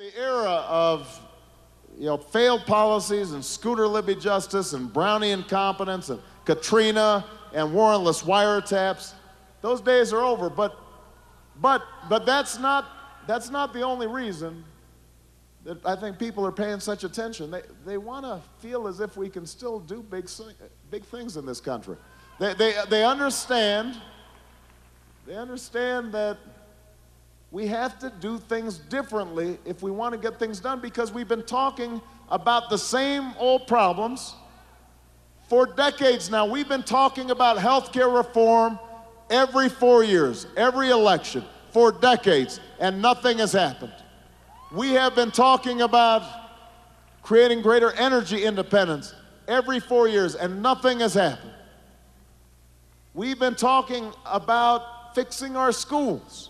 The era of failed policies and Scooter Libby justice and Brownie incompetence and Katrina and warrantless wiretaps, those days are over. But that's not the only reason that I think people are paying such attention. They want to feel as if we can still do big things in this country. They understand that we have to do things differently if we want to get things done, because we've been talking about the same old problems for decades now. We've been talking about health care reform every 4 years, every election, for decades, and nothing has happened. We have been talking about creating greater energy independence every 4 years, and nothing has happened. We've been talking about fixing our schools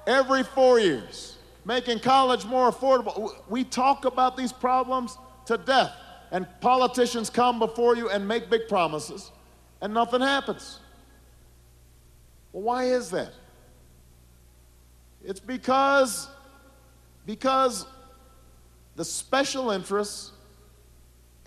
every 4 years, making college more affordable. We talk about these problems to death, and politicians come before you and make big promises, and nothing happens. Well, why is that? It's because the special interests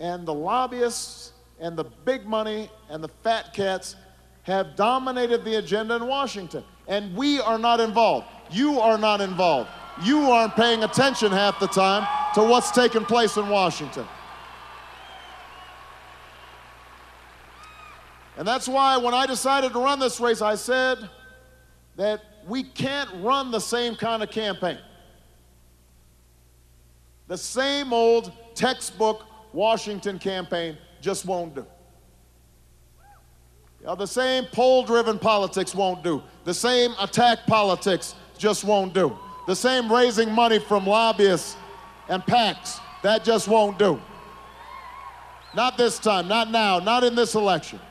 and the lobbyists and the big money and the fat cats have dominated the agenda in Washington, and we are not involved. You are not involved. You aren't paying attention half the time to what's taking place in Washington. And that's why when I decided to run this race, I said that we can't run the same kind of campaign. The same old textbook Washington campaign just won't do. The same poll-driven politics won't do. The same attack politics just won't do. The same raising money from lobbyists and PACs, that just won't do. Not this time, not now, not in this election.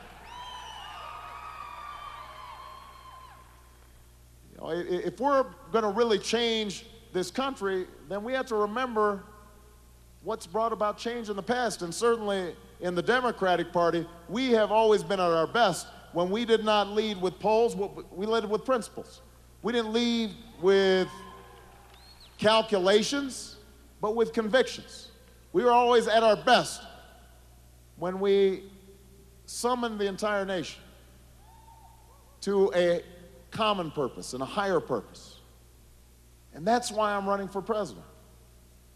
If we're going to really change this country, then we have to remember what's brought about change in the past. And certainly in the Democratic Party, we have always been at our best when we did not lead with polls, we led with principles. We didn't lead with calculations, but with convictions. We were always at our best when we summoned the entire nation to a common purpose and a higher purpose. And that's why I'm running for president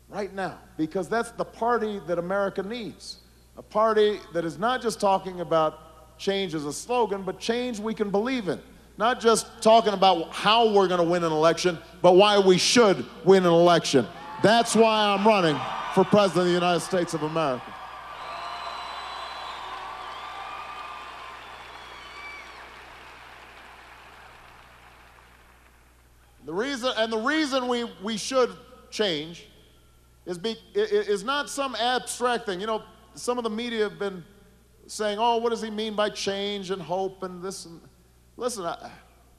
right now, because that's the party that America needs. A party that is not just talking about change as a slogan, but change we can believe in. Not just talking about how we're going to win an election, but why we should win an election. That's why I'm running for president of the United States of America. The reason we should change is not some abstract thing. Some of the media have been saying, oh, what does he mean by change and hope and this? And listen,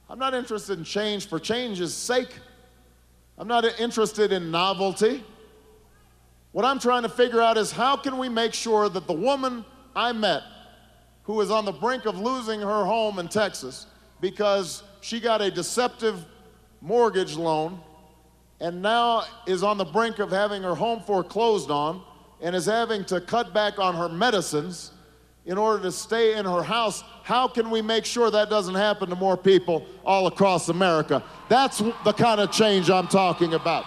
I'm not interested in change for change's sake. I'm not interested in novelty. What I'm trying to figure out is how can we make sure that the woman I met, who is on the brink of losing her home in Texas because she got a deceptive mortgage loan and now is on the brink of having her home foreclosed on and is having to cut back on her medicines in order to stay in her house, how can we make sure that doesn't happen to more people all across America? That's the kind of change I'm talking about.